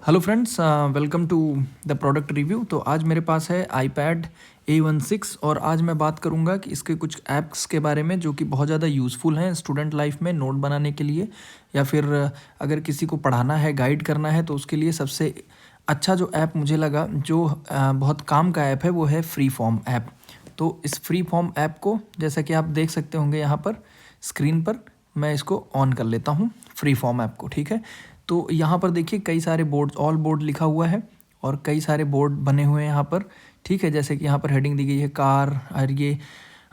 Hello friends, welcome to the product review. तो आज मेरे पास है iPad A16 और आज मैं बात करूंगा कि इसके कुछ ऐप्स के बारे में जो कि बहुत ज़्यादा यूज़फुल हैं स्टूडेंट लाइफ में नोट बनाने के लिए, या फिर अगर किसी को पढ़ाना है, गाइड करना है, तो उसके लिए सबसे अच्छा जो ऐप मुझे लगा जो बहुत काम का ऐप है वो है फ्री फॉर्म ऐप। तो इस फ्री फॉर्म ऐप को जैसा कि आप देख सकते होंगे यहाँ पर स्क्रीन पर, मैं इसको ऑन कर लेता हूँ फ्री फॉर्म ऐप को। ठीक है, तो यहाँ पर देखिए कई सारे बोर्ड, ऑल बोर्ड लिखा हुआ है और कई सारे बोर्ड बने हुए हैं यहाँ पर। ठीक है, जैसे कि यहाँ पर हेडिंग दी गई है कार और ये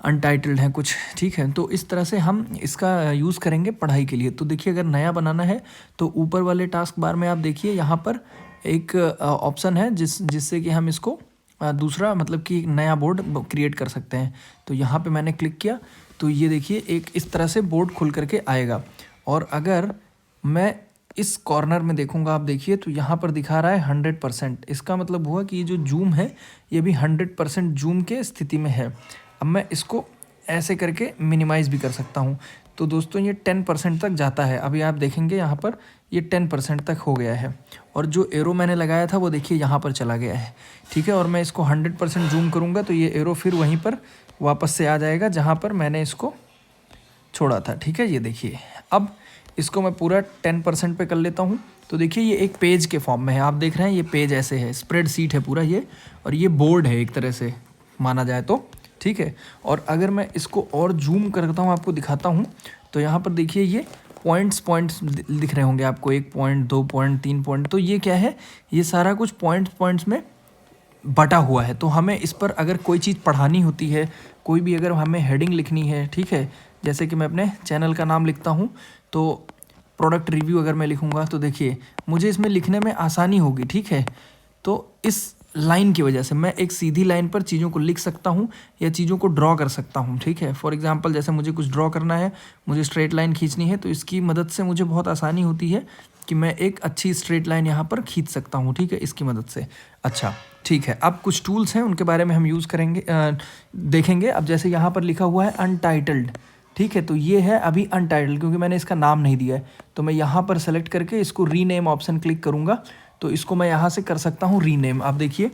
अनटाइटल्ड है कुछ। ठीक है, तो इस तरह से हम इसका यूज़ करेंगे पढ़ाई के लिए। तो देखिए अगर नया बनाना है तो ऊपर वाले टास्क बार में आप देखिए यहाँ पर एक ऑप्शन है जिससे कि हम इसको दूसरा मतलब कि नया बोर्ड क्रिएट कर सकते हैं। तो यहाँ पे मैंने क्लिक किया तो ये देखिए एक इस तरह से बोर्ड खुल करके आएगा। और अगर मैं इस कॉर्नर में देखूंगा, आप देखिए तो यहाँ पर दिखा रहा है 100%। इसका मतलब हुआ कि ये जो जूम है ये भी 100% जूम के स्थिति में है। अब मैं इसको ऐसे करके मिनिमाइज़ भी कर सकता हूँ। तो दोस्तों ये 10% तक जाता है। अभी आप देखेंगे यहाँ पर ये 10% तक हो गया है और जो एरो मैंने लगाया था वो देखिए यहाँ पर चला गया है। ठीक है, और मैं इसको 100% जूम करूँगा तो ये एरो फिर वहीं पर वापस से आ जाएगा जहाँ पर मैंने इसको छोड़ा था। ठीक है, ये देखिए अब इसको मैं पूरा 10% पे कर लेता हूँ। तो देखिए ये एक पेज के फॉर्म में है, आप देख रहे हैं ये पेज ऐसे है, स्प्रेड शीट है पूरा ये, और ये बोर्ड है एक तरह से माना जाए तो। ठीक है, और अगर मैं इसको और जूम करता हूँ, आपको दिखाता हूँ, तो यहाँ पर देखिए ये पॉइंट्स दिख रहे होंगे आपको, 1 पॉइंट, 2 पॉइंट, 3 पॉइंट। तो ये क्या है, ये सारा कुछ पॉइंट्स में बटा हुआ है। तो हमें इस पर अगर कोई चीज़ पढ़ानी होती है, कोई भी अगर हमें हेडिंग लिखनी है, ठीक है, जैसे कि मैं अपने चैनल का नाम लिखता हूँ तो प्रोडक्ट रिव्यू अगर मैं लिखूँगा तो देखिए मुझे इसमें लिखने में आसानी होगी। ठीक है, तो इस लाइन की वजह से मैं एक सीधी लाइन पर चीज़ों को लिख सकता हूँ या चीज़ों को ड्रॉ कर सकता हूँ। ठीक है, फॉर एग्जांपल जैसे मुझे कुछ ड्रॉ करना है, मुझे स्ट्रेट लाइन खींचनी है, तो इसकी मदद से मुझे बहुत आसानी होती है कि मैं एक अच्छी स्ट्रेट लाइन यहाँ पर खींच सकता हूँ। ठीक है, इसकी मदद से। अच्छा ठीक है, अब कुछ टूल्स हैं उनके बारे में हम यूज़ करेंगे, देखेंगे। अब जैसे यहाँ पर लिखा हुआ है अनटाइटल्ड। ठीक है, तो ये है अभी अनटाइटल्ड क्योंकि मैंने इसका नाम नहीं दिया है। तो मैं यहाँ पर सेलेक्ट करके इसको रीनेम ऑप्शन क्लिक करूँगा तो इसको मैं यहाँ से कर सकता हूँ रीनेम। आप देखिए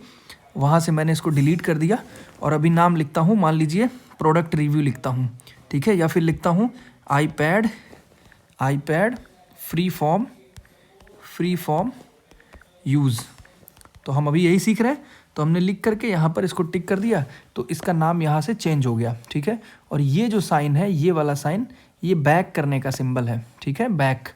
वहाँ से मैंने इसको डिलीट कर दिया और अभी नाम लिखता हूँ, मान लीजिए प्रोडक्ट रिव्यू लिखता हूँ। ठीक है, या फिर लिखता हूँ iPad फ्री फॉर्म यूज़। तो हम अभी यही सीख रहे हैं, तो हमने लिख करके यहाँ पर इसको टिक कर दिया तो इसका नाम यहाँ से चेंज हो गया। ठीक है, और ये जो साइन है, ये वाला साइन, ये बैक करने का सिंबल है। ठीक है, बैक,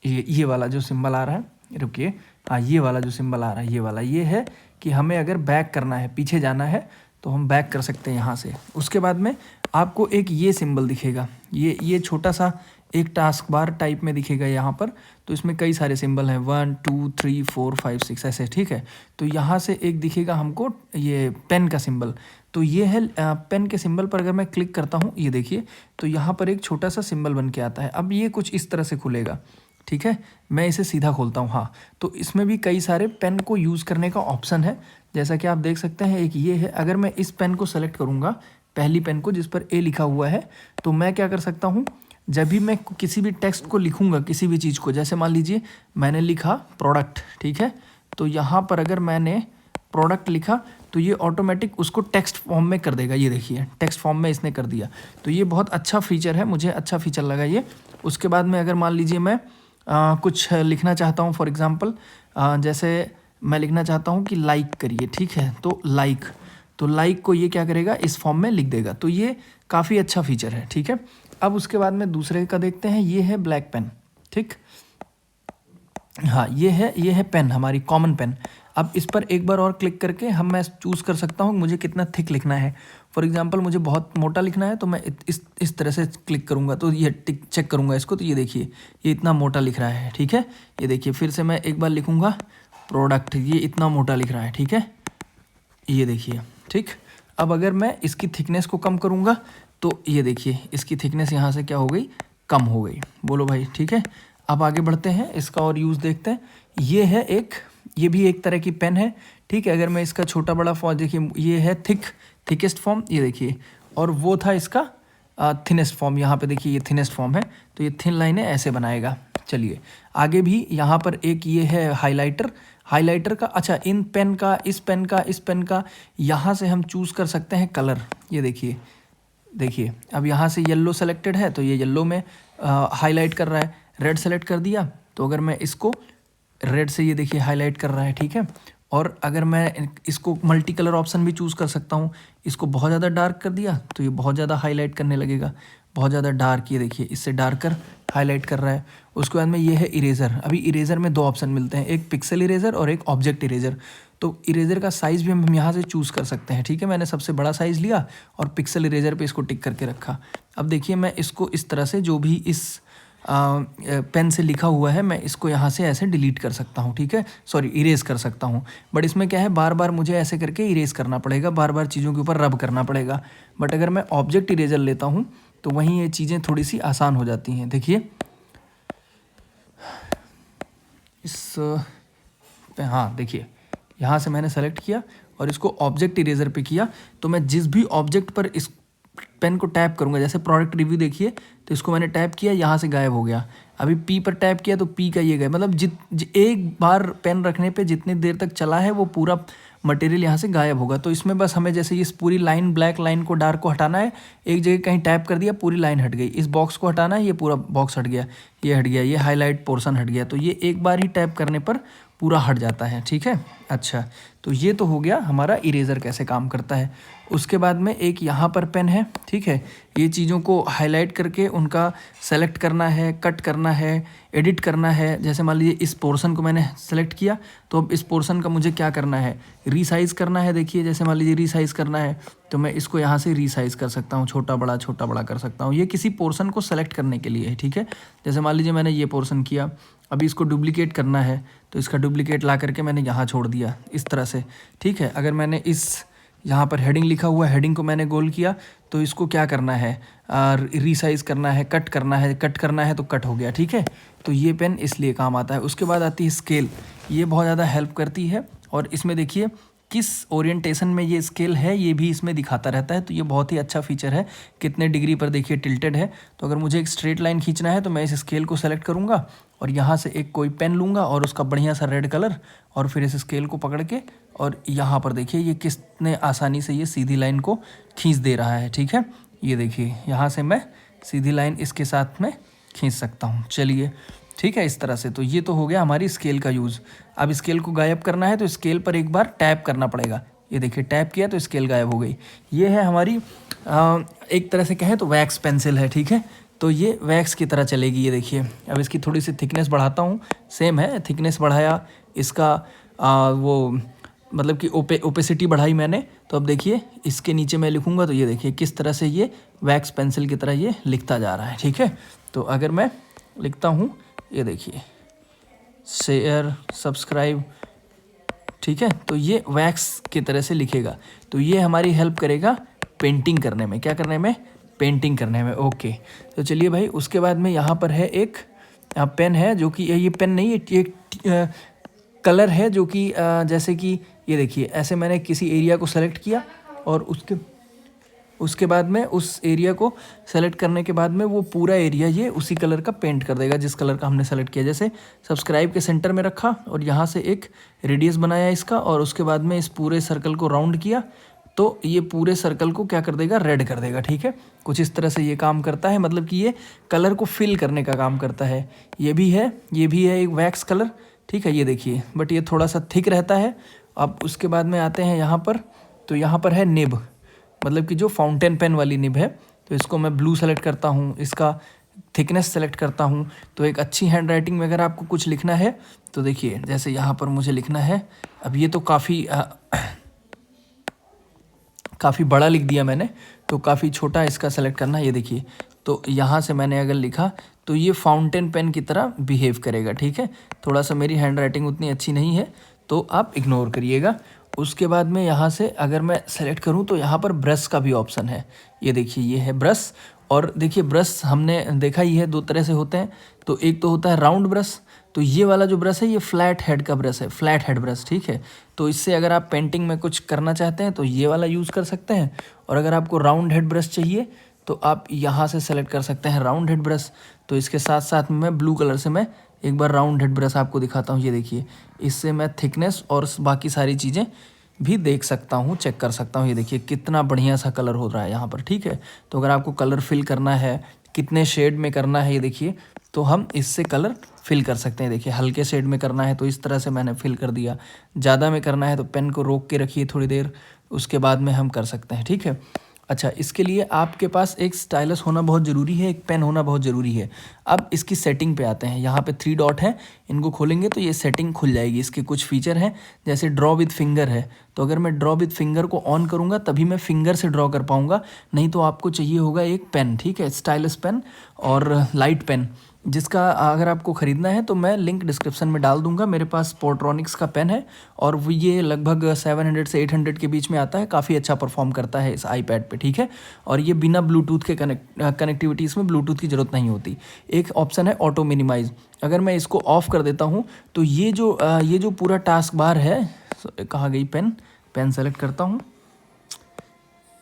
ये वाला जो सिंबल आ रहा है, रुकिए, हाँ ये वाला जो सिंबल आ रहा है, ये वाला, ये है कि हमें अगर बैक करना है, पीछे जाना है, तो हम बैक कर सकते हैं यहाँ से। उसके बाद में आपको एक ये सिंबल दिखेगा, ये छोटा सा एक टास्क बार टाइप में दिखेगा यहाँ पर। तो इसमें कई सारे सिंबल हैं, 1 2 3 4 5 6 ऐसे। ठीक है, तो यहाँ से एक दिखेगा हमको ये पेन का सिंबल। तो ये है पेन के सिंबल पर अगर मैं क्लिक करता हूँ, ये देखिए, तो यहाँ पर एक छोटा सा सिंबल बन के आता है। अब ये कुछ इस तरह से खुलेगा। ठीक है, मैं इसे सीधा खोलता हूँ। हाँ, तो इसमें भी कई सारे पेन को यूज़ करने का ऑप्शन है, जैसा कि आप देख सकते हैं। एक ये है, अगर मैं इस पेन को सेलेक्ट करूँगा, पहली पेन को जिस पर ए लिखा हुआ है, तो मैं क्या कर सकता हूँ, जब भी मैं किसी भी टेक्स्ट को लिखूँगा, किसी भी चीज़ को, जैसे मान लीजिए मैंने लिखा प्रोडक्ट। ठीक है, तो यहाँ पर अगर मैंने प्रोडक्ट लिखा तो ये ऑटोमेटिक उसको टेक्स्ट फॉर्म में कर देगा। ये देखिए टेक्स्ट फॉर्म में इसने कर दिया। तो ये बहुत अच्छा फीचर है, मुझे अच्छा फीचर लगा ये। उसके बाद में अगर मान लीजिए मैं कुछ लिखना चाहता हूँ, फॉर एग्ज़ाम्पल जैसे मैं लिखना चाहता हूँ कि लाइक करिए। ठीक है, तो लाइक को ये क्या करेगा, इस फॉर्म में लिख देगा। तो ये काफ़ी अच्छा फीचर है। ठीक है, अब उसके बाद में दूसरे का देखते हैं, ये है ब्लैक पेन। ठीक, हाँ ये है पेन, हमारी कॉमन पेन। अब इस पर एक बार और क्लिक करके मैं चूज़ कर सकता हूँ मुझे कितना थिक लिखना है। फॉर एग्जांपल मुझे बहुत मोटा लिखना है तो मैं इस तरह से क्लिक करूँगा, तो ये टिक चेक करूँगा इसको, तो ये देखिए ये इतना मोटा लिख रहा है। ठीक है, ये देखिए फिर से मैं एक बार लिखूँगा प्रोडक्ट, ये इतना मोटा लिख रहा है। ठीक है, ये देखिए। ठीक, अब अगर मैं इसकी थिकनेस को कम करूँगा तो ये देखिए इसकी थिकनेस यहाँ से क्या हो गई, कम हो गई। बोलो भाई। ठीक है, अब आगे बढ़ते हैं, इसका और यूज़ देखते हैं। ये भी एक तरह की पेन है। ठीक है, अगर मैं इसका छोटा बड़ा फॉर्म, देखिए ये है थिकेस्ट फॉर्म, ये देखिए, और वो था इसका थिनेस्ट फॉर्म। यहाँ पे देखिए ये थिनेस्ट फॉर्म है, तो ये थिन लाइनें ऐसे बनाएगा। चलिए आगे भी यहाँ पर एक ये है हाइलाइटर। हाइलाइटर का, अच्छा इन पेन का, इस पेन का, इस पेन का, यहाँ से हम चूज़ कर सकते हैं कलर। ये देखिए, देखिए अब यहाँ से येलो सेलेक्टेड है तो ये येलो में हाईलाइट कर रहा है। रेड सेलेक्ट कर दिया तो अगर मैं इसको रेड से, ये देखिए हाईलाइट कर रहा है, ठीक है। और अगर मैं इसको मल्टी कलर ऑप्शन भी चूज़ कर सकता हूँ। इसको बहुत ज़्यादा डार्क कर दिया तो ये बहुत ज़्यादा हाईलाइट करने लगेगा। बहुत ज़्यादा डार्क, ये देखिए इससे डार्कर हाईलाइट कर रहा है। उसके बाद में ये है इरेज़र। अभी इरेज़र में दो ऑप्शन मिलते हैं, एक पिक्सल इरेज़र और एक ऑब्जेक्ट इरेज़र। तो इरेज़र का साइज़ भी हम यहाँ से चूज़ कर सकते हैं, ठीक है। मैंने सबसे बड़ा साइज़ लिया और पिक्सल इरेज़र पे इसको टिक करके रखा। अब देखिए मैं इसको इस तरह से, जो भी इस पेन से लिखा हुआ है, मैं इसको यहाँ से ऐसे डिलीट कर सकता हूँ, ठीक है, सॉरी इरेज कर सकता हूँ। बट इसमें क्या है, बार बार मुझे ऐसे करके इरेज करना पड़ेगा, बार बार चीज़ों के ऊपर रब करना पड़ेगा। बट अगर मैं ऑब्जेक्ट इरेजर लेता हूँ तो वहीं ये चीज़ें थोड़ी सी आसान हो जाती हैं। देखिए इस हाँ देखिए, यहाँ से मैंने सेलेक्ट किया और इसको ऑब्जेक्ट इरेजर पे किया तो मैं जिस भी ऑब्जेक्ट पर इस पेन को टैप करूंगा, जैसे प्रोडक्ट रिव्यू देखिए, तो इसको मैंने टैप किया, यहाँ से गायब हो गया। अभी पी पर टैप किया तो पी का ये गया, मतलब एक बार पेन रखने पे जितनी देर तक चला है वो पूरा मटेरियल यहाँ से गायब होगा। तो इसमें बस हमें जैसे इस पूरी लाइन, ब्लैक लाइन को, डार्क को हटाना है, एक जगह कहीं टैप कर दिया पूरी लाइन हट गई। इस बॉक्स को हटाना है, ये पूरा बॉक्स हट गया, ये हट गया, ये हाईलाइट पोर्शन हट गया। तो ये एक बार ही टैप करने पर पूरा हट जाता है, ठीक है। अच्छा, तो ये तो हो गया हमारा इरेज़र कैसे काम करता है। उसके बाद में एक यहाँ पर पेन है, ठीक है। ये चीज़ों को हाईलाइट करके उनका सेलेक्ट करना है, कट करना है, एडिट करना है। जैसे मान लीजिए इस पोर्शन को मैंने सेलेक्ट किया तो अब इस पोर्शन का मुझे क्या करना है, रीसाइज़ करना है। देखिए जैसे मान लीजिए रीसाइज़ करना है तो मैं इसको यहाँ से रीसाइज़ कर सकता हूँ, छोटा बड़ा कर सकता हूँ। ये किसी पोर्शन को सेलेक्ट करने के लिए है, ठीक है। जैसे मान लीजिए मैंने ये पोर्शन किया, अभी इसको डुप्लीकेट करना है तो इसका डुप्लीकेट ला करके मैंने यहाँ छोड़ दिया इस तरह से, ठीक है। अगर मैंने इस यहाँ पर हेडिंग लिखा हुआ है, हेडिंग को मैंने गोल किया तो इसको क्या करना है, रीसाइज़ करना है, कट करना है, कट करना है तो कट हो गया, ठीक है। तो ये पेन इसलिए काम आता है। उसके बाद आती है स्केल, ये बहुत ज़्यादा हेल्प करती है और इसमें देखिए किस ओरिएंटेशन में ये स्केल है ये भी इसमें दिखाता रहता है। तो ये बहुत ही अच्छा फीचर है। कितने डिग्री पर देखिए टिल्टेड है। तो अगर मुझे एक स्ट्रेट लाइन खींचना है तो मैं इस स्केल को सेलेक्ट करूँगा और यहाँ से एक कोई पेन लूँगा और उसका बढ़िया सा रेड कलर, और फिर इस स्केल को पकड़ के और यहाँ पर देखिए ये कितने आसानी से ये सीधी लाइन को खींच दे रहा है, ठीक है। ये देखिए यहाँ से मैं सीधी लाइन इसके साथ में खींच सकता हूँ। चलिए ठीक है, इस तरह से। तो ये तो हो गया हमारी स्केल का यूज़। अब स्केल को गायब करना है तो स्केल पर एक बार टैप करना पड़ेगा। ये देखिए टैप किया तो स्केल गायब हो गई। ये है हमारी एक तरह से कहें तो वैक्स पेंसिल है, ठीक है। तो ये वैक्स की तरह चलेगी। ये देखिए अब इसकी थोड़ी सी थिकनेस बढ़ाता हूँ, सेम है, थिकनेस बढ़ाया इसका, वो मतलब कि ओपेसिटी बढ़ाई मैंने। तो अब देखिए इसके नीचे मैं लिखूँगा तो ये देखिए किस तरह से ये वैक्स पेंसिल की तरह ये लिखता जा रहा है, ठीक है। तो अगर मैं लिखता हूँ, ये देखिए शेयर, सब्सक्राइब, ठीक है, तो ये वैक्स की तरह से लिखेगा। तो ये हमारी हेल्प करेगा पेंटिंग करने में। क्या करने में? पेंटिंग करने में। ओके, तो चलिए भाई, उसके बाद में यहाँ पर है एक पेन है, जो कि ये पेन नहीं, ये कलर है, जो कि जैसे कि ये देखिए ऐसे मैंने किसी एरिया को सेलेक्ट किया और उसके बाद में उस एरिया को सेलेक्ट करने के बाद में वो पूरा एरिया ये उसी कलर का पेंट कर देगा जिस कलर का हमने सेलेक्ट किया। जैसे सब्सक्राइब के सेंटर में रखा और यहाँ से एक रेडियस बनाया इसका, और उसके बाद में इस पूरे सर्कल को राउंड किया तो ये पूरे सर्कल को क्या कर देगा, रेड कर देगा, ठीक है। कुछ इस तरह से ये काम करता है, मतलब कि ये कलर को फिल करने का काम करता है। ये भी है एक वैक्स कलर, ठीक है। ये देखिए, बट ये थोड़ा सा थिक रहता है। अब उसके बाद में आते हैं यहाँ पर, तो यहाँ पर है निब, मतलब कि जो फाउंटेन पेन वाली निब है। तो इसको मैं ब्लू सेलेक्ट करता हूँ, इसका थिकनेस सेलेक्ट करता हूँ। तो एक अच्छी हैंड राइटिंग में अगर आपको कुछ लिखना है तो देखिए, जैसे यहाँ पर मुझे लिखना है, अब ये तो काफ़ी बड़ा लिख दिया मैंने, तो काफ़ी छोटा इसका सेलेक्ट करना। ये देखिए, तो यहाँ से मैंने अगर लिखा तो ये फाउंटेन पेन की तरह बिहेव करेगा, ठीक है। थोड़ा सा मेरी हैंड राइटिंग उतनी अच्छी नहीं है तो आप इग्नोर करिएगा। उसके बाद में यहाँ से अगर मैं सेलेक्ट करूँ तो यहाँ पर ब्रश का भी ऑप्शन है। ये देखिए, ये है ब्रश। और देखिए ब्रश हमने देखा ही है, दो तरह से होते हैं। तो एक तो होता है राउंड ब्रश, तो ये वाला जो ब्रश है ये फ्लैट हेड का ब्रश है, फ्लैट हेड ब्रश, ठीक है। तो इससे अगर आप पेंटिंग में कुछ करना चाहते हैं तो ये वाला यूज़ कर सकते हैं। और अगर आपको राउंड हेड ब्रश चाहिए तो आप यहाँ से सेलेक्ट कर सकते हैं राउंड हेड ब्रश। तो इसके साथ साथ मैं ब्लू कलर से मैं एक बार राउंड हेड ब्रश आपको दिखाता हूँ, ये देखिए, इससे मैं थिकनेस और बाकी सारी चीज़ें भी देख सकता हूँ, चेक कर सकता हूँ। ये देखिए कितना बढ़िया सा कलर हो रहा है यहाँ पर, ठीक है। तो अगर आपको कलर फिल करना है, कितने शेड में करना है, ये देखिए, तो हम इससे कलर फिल कर सकते हैं। देखिए हल्के शेड में करना है तो इस तरह से मैंने फिल कर दिया, ज़्यादा में करना है तो पेन को रोक के रखिए थोड़ी देर, उसके बाद में हम कर सकते हैं, ठीक है। अच्छा, इसके लिए आपके पास एक स्टाइलस होना बहुत ज़रूरी है, एक पेन होना बहुत ज़रूरी है। अब इसकी सेटिंग पे आते हैं, यहाँ पे 3 डॉट है, इनको खोलेंगे तो ये सेटिंग खुल जाएगी। इसके कुछ फीचर हैं, जैसे ड्रॉ विद फिंगर है, तो अगर मैं ड्रॉ विद फिंगर को ऑन करूँगा तभी मैं फिंगर से ड्रॉ कर पाऊँगा, नहीं तो आपको चाहिए होगा एक पेन, ठीक है, स्टाइलस पेन और लाइट पेन, जिसका अगर आपको ख़रीदना है तो मैं लिंक डिस्क्रिप्शन में डाल दूंगा। मेरे पास स्पोर्ट्रॉनिक्स का पेन है और वो ये लगभग 700 से 800 के बीच में आता है, काफ़ी अच्छा परफॉर्म करता है इस आईपैड पे, ठीक है। और ये बिना ब्लूटूथ के कनेक्टिविटी, इसमें ब्लूटूथ की ज़रूरत नहीं होती। एक ऑप्शन है ऑटो मिनिमाइज़, अगर मैं इसको ऑफ़ कर देता हूँ तो ये जो पूरा टास्क बार है, कहाँ गई पेन सेलेक्ट करता हूँ,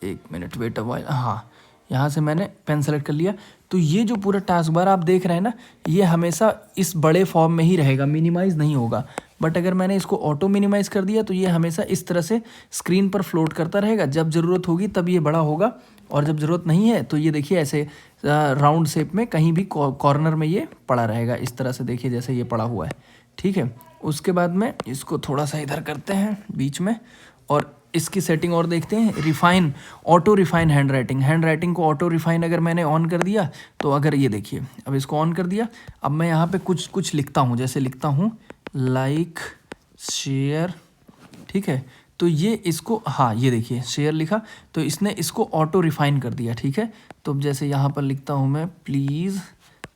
1 मिनट वेट अ व्हाइल, हाँ, यहाँ से मैंने पेन सेलेक्ट कर लिया। तो ये जो पूरा टास्क बार आप देख रहे हैं ना, ये हमेशा इस बड़े फॉर्म में ही रहेगा, मिनिमाइज़ नहीं होगा। बट अगर मैंने इसको ऑटो मिनिमाइज़ कर दिया तो ये हमेशा इस तरह से स्क्रीन पर फ्लोट करता रहेगा, जब ज़रूरत होगी तब ये बड़ा होगा, और जब ज़रूरत नहीं है तो ये देखिए ऐसे राउंड शेप में कहीं भी कॉर्नर में ये पड़ा रहेगा, इस तरह से देखिए जैसे ये पड़ा हुआ है, ठीक है। उसके बाद में इसको थोड़ा सा इधर करते हैं बीच में, और इसकी सेटिंग और देखते हैं। Refine, auto refine hand writing को ऑटो रिफाइन अगर मैंने ऑन कर दिया तो अगर ये देखिए, अब इसको ऑन कर दिया, अब मैं यहाँ पे कुछ लिखता हूँ, जैसे लिखता हूँ लाइक शेयर, ठीक है, तो ये इसको, हाँ ये देखिए शेयर लिखा तो इसने इसको ऑटो रिफाइन कर दिया, ठीक है। तो अब जैसे यहाँ पर लिखता हूँ मैं प्लीज़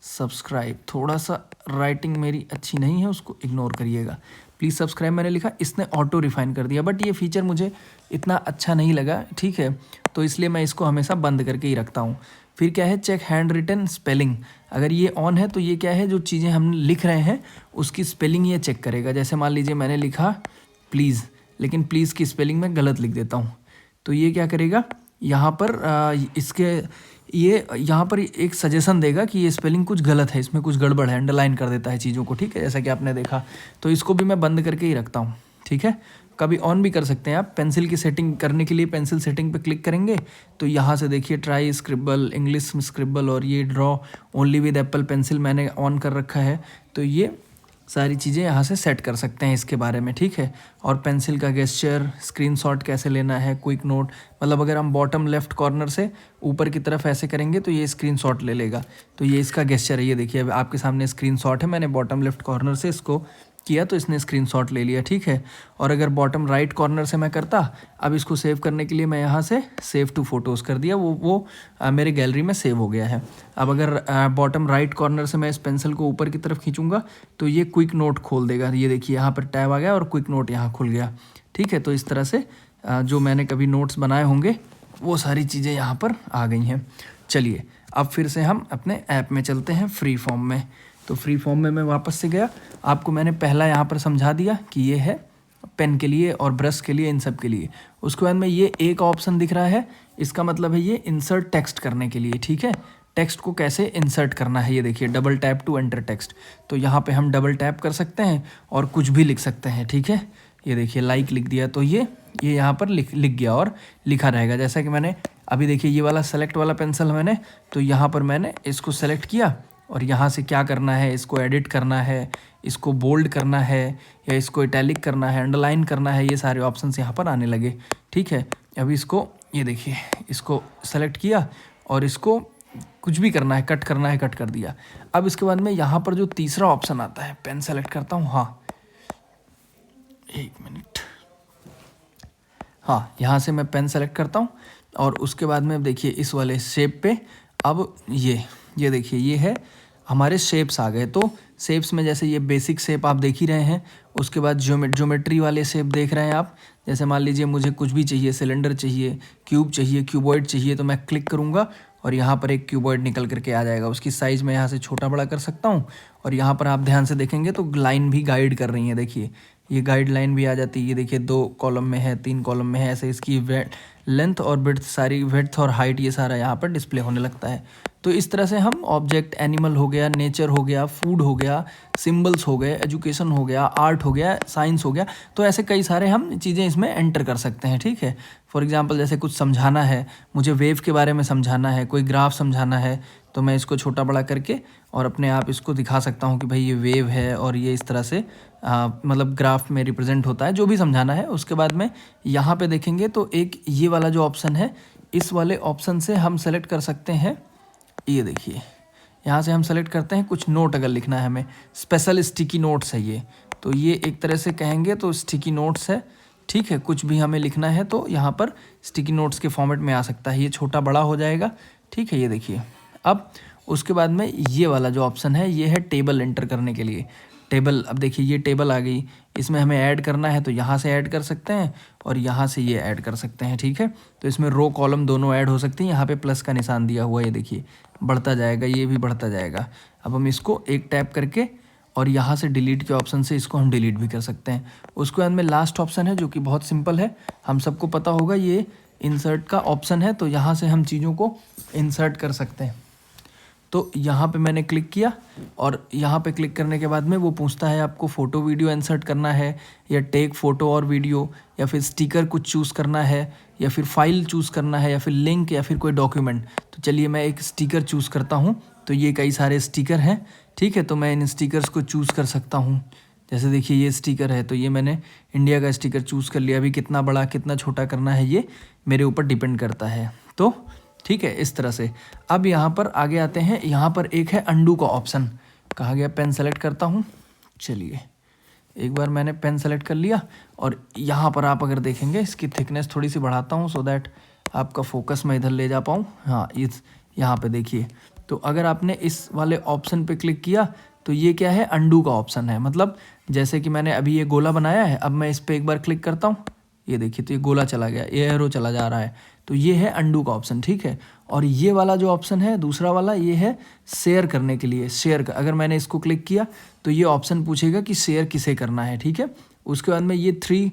सब्सक्राइब, थोड़ा सा राइटिंग मेरी अच्छी नहीं है, उसको इग्नोर करिएगा। प्लीज़ सब्सक्राइब मैंने लिखा, इसने ऑटो रिफाइन कर दिया, बट ये फीचर मुझे इतना अच्छा नहीं लगा, ठीक है, तो इसलिए मैं इसको हमेशा बंद करके ही रखता हूँ। फिर क्या है, चेक हैंड रिटन स्पेलिंग, अगर ये ऑन है तो ये क्या है, जो चीज़ें हम लिख रहे हैं उसकी स्पेलिंग ये चेक करेगा। जैसे मान लीजिए मैंने लिखा प्लीज़, लेकिन प्लीज़ की स्पेलिंग मैं गलत लिख देता हूँ, तो ये क्या करेगा, यहाँ पर ये यहाँ पर एक सजेशन देगा कि ये स्पेलिंग कुछ गलत है, इसमें कुछ गड़बड़ है, अंडरलाइन कर देता है चीज़ों को, ठीक है, जैसा कि आपने देखा। तो इसको भी मैं बंद करके ही रखता हूँ, ठीक है। कभी ऑन भी कर सकते हैं आप। पेंसिल की सेटिंग करने के लिए पेंसिल सेटिंग पे क्लिक करेंगे तो यहाँ से देखिए ट्राई स्क्रिबल, इंग्लिश स्क्रिबल और ये draw only with Apple pencil मैंने ऑन कर रखा है, तो ये सारी चीज़ें यहाँ से सेट कर सकते हैं इसके बारे में, ठीक है। और पेंसिल का गेस्चर, स्क्रीनशॉट कैसे लेना है, क्विक नोट, मतलब अगर हम बॉटम लेफ्ट कॉर्नर से ऊपर की तरफ ऐसे करेंगे तो ये स्क्रीनशॉट ले लेगा, तो ये इसका गेस्चर है। ये देखिए अब आपके सामने स्क्रीनशॉट है, मैंने बॉटम लेफ्ट कॉर्नर से इसको किया तो इसने स्क्रीनशॉट ले लिया, ठीक है। और अगर बॉटम राइट कॉर्नर से मैं करता, अब इसको सेव करने के लिए मैं यहाँ से सेव टू फोटोज़ कर दिया, वो मेरे गैलरी में सेव हो गया है। अब अगर बॉटम राइट कॉर्नर से मैं इस पेंसिल को ऊपर की तरफ खींचूंगा तो ये क्विक नोट खोल देगा, ये देखिए यहाँ पर टैब आ गया और क्विक नोट यहाँ खुल गया, ठीक है। तो इस तरह से जो मैंने कभी नोट्स बनाए होंगे वो सारी चीज़ें यहाँ पर आ गई हैं। चलिए अब फिर से हम अपने ऐप में चलते हैं फ्री फॉर्म में। तो फ्री फॉर्म में मैं वापस से गया, आपको मैंने पहला यहाँ पर समझा दिया कि ये है पेन के लिए और ब्रश के लिए, इन सब के लिए। उसके बाद में ये एक ऑप्शन दिख रहा है, इसका मतलब है ये इंसर्ट टेक्स्ट करने के लिए, ठीक है। टेक्स्ट को कैसे इंसर्ट करना है, ये देखिए double tap to enter text, तो यहाँ पे हम डबल टैप कर सकते हैं और कुछ भी लिख सकते हैं, ठीक है। ये देखिए लाइक लिख दिया तो ये यहाँ पर लिख गया और लिखा रहेगा। जैसा कि मैंने अभी देखिए ये वाला सेलेक्ट वाला पेंसिल मैंने, तो यहाँ पर मैंने इसको सेलेक्ट किया और यहाँ से क्या करना है, इसको एडिट करना है, इसको बोल्ड करना है या इसको इटैलिक करना है, अंडरलाइन करना है, ये सारे ऑप्शंस यहाँ पर आने लगे, ठीक है। अभी इसको ये देखिए, इसको सेलेक्ट किया और इसको कुछ भी करना है, कट करना है, कट कर दिया। अब इसके बाद में यहाँ पर जो तीसरा ऑप्शन आता है, पेन सेलेक्ट करता हूँ, हाँ 1 मिनट, हाँ यहाँ से मैं पेन सेलेक्ट करता हूँ और उसके बाद में देखिए इस वाले शेप पे, अब ये देखिए ये है हमारे शेप्स आ गए। तो शेप्स में जैसे ये बेसिक शेप आप देख ही रहे हैं, उसके बाद ज्योमेट्री वाले शेप देख रहे हैं आप। जैसे मान लीजिए मुझे कुछ भी चाहिए, सिलेंडर चाहिए, क्यूब चाहिए, क्यूबॉइड चाहिए, तो मैं क्लिक करूँगा और यहाँ पर एक क्यूबॉइड निकल करके आ जाएगा। उसकी साइज़ मैं यहाँ से छोटा बड़ा कर सकता हूँ और यहाँ पर आप ध्यान से देखेंगे तो लाइन भी गाइड कर रही है, देखिए ये गाइडलाइन भी आ जाती है। ये देखिए 2 कॉलम में है, 3 कॉलम में है, ऐसे इसकी लेंथ और ब्रेड्थ सारी, विड्थ और हाइट ये सारा यहाँ पर डिस्प्ले होने लगता है। तो इस तरह से हम ऑब्जेक्ट, एनिमल हो गया, नेचर हो गया, फूड हो गया, सिंबल्स हो गए, एजुकेशन हो गया, आर्ट हो गया, साइंस हो गया, तो ऐसे कई सारे हम चीज़ें इसमें एंटर कर सकते हैं। ठीक है, फॉर एग्जांपल जैसे कुछ समझाना है, मुझे वेव के बारे में समझाना है, कोई ग्राफ समझाना है, तो मैं इसको छोटा बड़ा करके और अपने आप इसको दिखा सकता हूँ कि भाई ये वेव है और ये इस तरह से मतलब ग्राफ में रिप्रेजेंट होता है, जो भी समझाना है। उसके बाद में यहाँ पे देखेंगे तो एक ये वाला जो ऑप्शन है, इस वाले ऑप्शन से हम सेलेक्ट कर सकते हैं। ये देखिए यहाँ से हम सेलेक्ट करते हैं कुछ नोट अगर लिखना है हमें, स्पेशल स्टिकी नोट्स है ये, तो ये एक तरह से कहेंगे तो स्टिकी नोट्स है। ठीक है, कुछ भी हमें लिखना है तो यहाँ पर स्टिकी नोट्स के फॉर्मेट में आ सकता है, ये छोटा बड़ा हो जाएगा। ठीक है, ये देखिए। अब उसके बाद में ये वाला जो ऑप्शन है, ये है टेबल एंटर करने के लिए। टेबल, अब देखिए ये टेबल आ गई, इसमें हमें ऐड करना है तो यहाँ से ऐड कर सकते हैं और यहाँ से ये ऐड कर सकते हैं। ठीक है, तो इसमें रो कॉलम दोनों ऐड हो सकती हैं। यहाँ पे प्लस का निशान दिया हुआ है, ये देखिए बढ़ता जाएगा, ये भी बढ़ता जाएगा। अब हम इसको एक टैप करके और यहाँ से डिलीट के ऑप्शन से इसको हम डिलीट भी कर सकते हैं। उसके बाद में लास्ट ऑप्शन है जो कि बहुत सिंपल है, हम सबको पता होगा, ये इंसर्ट का ऑप्शन है। तो यहाँ से हम चीज़ों को इंसर्ट कर सकते हैं। तो यहाँ पे मैंने क्लिक किया और यहाँ पे क्लिक करने के बाद में वो पूछता है आपको फ़ोटो वीडियो इंसर्ट करना है या टेक फ़ोटो और वीडियो, या फिर स्टिकर कुछ चूज़ करना है, या फिर फाइल चूज़ करना है, या फिर लिंक, या फिर कोई डॉक्यूमेंट। तो चलिए मैं एक स्टिकर चूज़ करता हूँ। तो ये कई सारे स्टिकर हैं। ठीक है, तो मैं इन स्टिकर्स को चूज़ कर सकता हूँ। जैसे देखिए ये स्टिकर है, तो ये मैंने इंडिया का स्टिकर चूज़ कर लिया। अभी कितना बड़ा कितना छोटा करना है ये मेरे ऊपर डिपेंड करता है। तो ठीक है, इस तरह से। अब यहाँ पर आगे आते हैं, यहाँ पर एक है अंडू का ऑप्शन। कहा गया पेन सेलेक्ट करता हूँ। चलिए एक बार मैंने पेन सेलेक्ट कर लिया और यहाँ पर आप अगर देखेंगे इसकी थिकनेस थोड़ी सी बढ़ाता हूँ सो दैट आपका फोकस मैं इधर ले जा पाऊँ। हाँ, इस यहाँ पे देखिए, तो अगर आपने इस वाले ऑप्शन पे क्लिक किया तो ये क्या है, अंडू का ऑप्शन है। मतलब जैसे कि मैंने अभी ये गोला बनाया है, अब मैं इस पर एक बार क्लिक करता हूँ, ये देखिए तो ये गोला चला गया, ये एरो चला जा रहा है। तो ये है अंडू का ऑप्शन। ठीक है, और ये वाला जो ऑप्शन है दूसरा वाला, ये है शेयर करने के लिए। शेयर का अगर मैंने इसको क्लिक किया तो ये ऑप्शन पूछेगा कि शेयर किसे करना है। ठीक है, उसके बाद में ये 3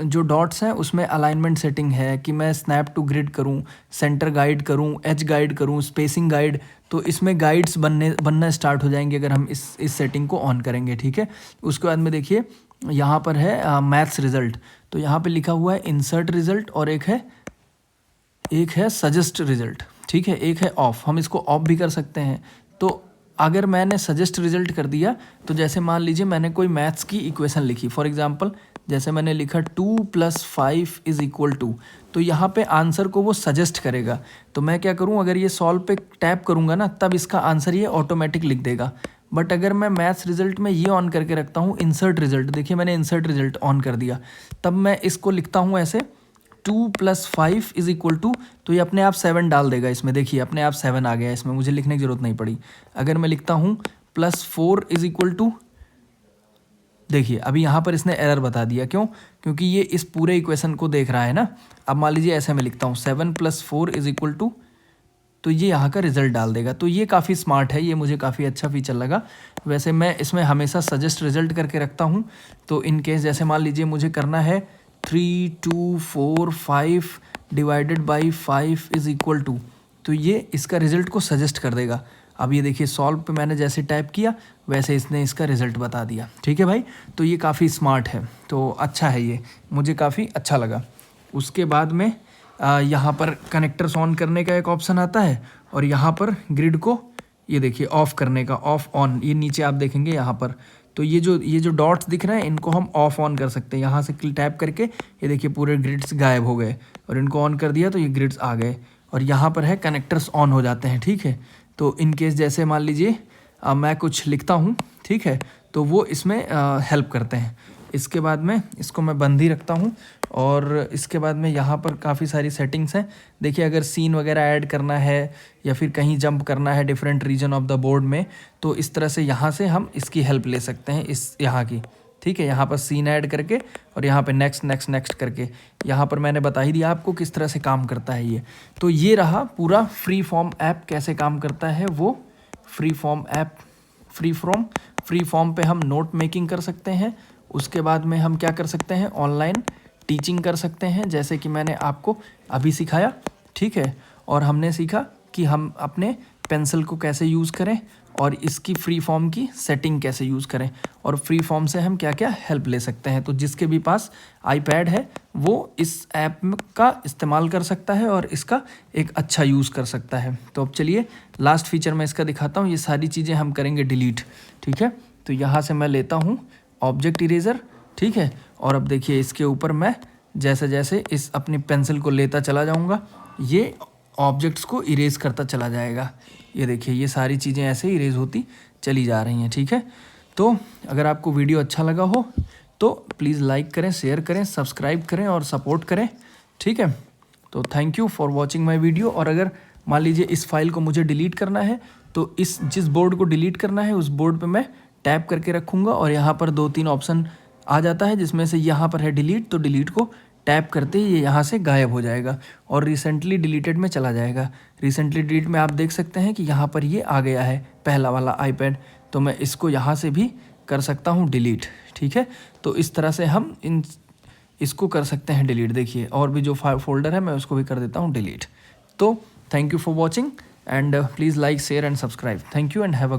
जो डॉट्स हैं उसमें अलाइनमेंट सेटिंग है कि मैं स्नैप टू ग्रिड करूं, सेंटर गाइड करूं, एज गाइड करूं, स्पेसिंग गाइड। तो इसमें गाइड्स बनना स्टार्ट हो जाएंगे अगर हम इस सेटिंग को ऑन करेंगे। ठीक है, उसके बाद में देखिए यहाँ पर है मैथ्स रिजल्ट। तो यहाँ पे लिखा हुआ है इंसर्ट रिजल्ट और एक है सजेस्ट रिजल्ट। ठीक है, एक है ऑफ, हम इसको ऑफ भी कर सकते हैं। तो अगर मैंने सजेस्ट रिजल्ट कर दिया तो जैसे मान लीजिए मैंने कोई मैथ्स की इक्वेशन लिखी, फॉर एग्जांपल जैसे मैंने लिखा 2 + 5 = 2, तो यहाँ पे आंसर को वो सजेस्ट करेगा। तो मैं क्या करूँ, अगर ये सॉल्व पे टैप करूँगा ना, तब इसका आंसर ये ऑटोमेटिक लिख देगा। बट अगर मैं मैथ्स रिजल्ट में ये ऑन करके रखता हूँ इंसर्ट रिजल्ट, देखिए मैंने इंसर्ट रिजल्ट ऑन कर दिया, तब मैं इसको लिखता हूँ ऐसे 2 + 5 = 2, तो ये अपने आप 7 डाल देगा इसमें। देखिए अपने आप 7 आ गया इसमें, मुझे लिखने की ज़रूरत नहीं पड़ी। अगर मैं लिखता हूँ +4 = 2, देखिए अभी यहाँ पर इसने एरर बता दिया। क्यों? क्योंकि ये इस पूरे इक्वेशन को देख रहा है ना। अब मान लीजिए ऐसे मैं लिखता हूँ 7 + 4 = 2, तो ये यहाँ का रिजल्ट डाल देगा। तो ये काफ़ी स्मार्ट है, ये मुझे काफ़ी अच्छा फीचर लगा। वैसे मैं इसमें हमेशा सजेस्ट रिजल्ट करके रखता हूँ। तो इन केस जैसे मान लीजिए मुझे करना है 3, 2, 4, 5 / 5 = 2, तो ये इसका रिजल्ट को सजेस्ट कर देगा। अब ये देखिए सॉल्व पे मैंने जैसे टाइप किया वैसे इसने इसका रिजल्ट बता दिया। ठीक है भाई, तो ये काफ़ी स्मार्ट है, तो अच्छा है, ये मुझे काफ़ी अच्छा लगा। उसके बाद में यहाँ पर कनेक्टर्स ऑन करने का एक ऑप्शन आता है और यहाँ पर ग्रिड को ये देखिए ऑफ करने का, ऑफ ऑन, ये नीचे आप देखेंगे यहाँ पर। तो ये जो डॉट्स दिख रहे हैं इनको हम ऑफ ऑन कर सकते हैं। यहाँ से टैप करके ये देखिए पूरे ग्रिड्स गायब हो गए और इनको ऑन कर दिया तो ये ग्रिड्स आ गए और यहाँ पर है कनेक्टर्स ऑन हो जाते हैं। ठीक है, तो इन केस जैसे मान लीजिए मैं कुछ लिखता हूँ, ठीक है, तो वो इसमें हेल्प करते हैं। इसके बाद में इसको मैं बंद ही रखता हूँ और इसके बाद में यहाँ पर काफ़ी सारी सेटिंग्स हैं। देखिए अगर सीन वगैरह ऐड करना है या फिर कहीं जंप करना है different region of the board में, तो इस तरह से यहाँ से हम इसकी हेल्प ले सकते हैं, इस यहाँ की। ठीक है, यहाँ पर सीन ऐड करके और यहाँ पे नेक्स्ट नेक्स्ट नेक्स्ट करके, यहाँ पर मैंने बता ही दिया आपको किस तरह से काम करता है ये। तो ये रहा पूरा फ्री फॉर्म ऐप कैसे काम करता है। वो फ्री फ्री फॉर्म पे हम नोट मेकिंग कर सकते हैं। उसके बाद में हम क्या कर सकते हैं, ऑनलाइन टीचिंग कर सकते हैं, जैसे कि मैंने आपको अभी सिखाया, ठीक है। और हमने सीखा कि हम अपने पेंसिल को कैसे यूज़ करें और इसकी फ्री फॉर्म की सेटिंग कैसे यूज़ करें, और फ्री फॉर्म से हम क्या क्या हेल्प ले सकते हैं। तो जिसके भी पास आईपैड है वो इस ऐप का इस्तेमाल कर सकता है और इसका एक अच्छा यूज़ कर सकता है। तो अब चलिए लास्ट फीचर मैं इसका दिखाता हूँ। ये सारी चीज़ें हम करेंगे डिलीट, ठीक है। तो यहाँ से मैं लेता हूँ ऑब्जेक्ट इरेज़र, ठीक है। और अब देखिए इसके ऊपर मैं जैसे जैसे इस अपनी पेंसिल को लेता चला जाऊँगा, ये ऑब्जेक्ट्स को इरेज करता चला जाएगा। ये देखिए ये सारी चीज़ें ऐसे इरेज होती चली जा रही हैं, ठीक है। तो अगर आपको वीडियो अच्छा लगा हो तो प्लीज़ लाइक करें, शेयर करें, सब्सक्राइब करें और सपोर्ट करें, ठीक है। तो thank you for watching my video. और अगर मान लीजिए इस फाइल को मुझे डिलीट करना है तो इस जिस बोर्ड को डिलीट करना है उस बोर्ड पे मैं टैप करके रखूँगा और यहाँ पर 2-3 ऑप्शन आ जाता है, जिसमें से यहाँ पर है डिलीट, तो डिलीट को टैप करते ही ये यहाँ से गायब हो जाएगा और रिसेंटली डिलीटेड में चला जाएगा। रिसेंटली डिलीट में आप देख सकते हैं कि यहाँ पर ये आ गया है पहला वाला आईपैड, तो मैं इसको यहाँ से भी कर सकता हूँ डिलीट, ठीक है। तो इस तरह से हम इसको कर सकते हैं डिलीट। देखिए और भी जो फोल्डर है मैं उसको भी कर देता हूँ डिलीट। तो thank you for watching and please like, share and subscribe. Thank you and have a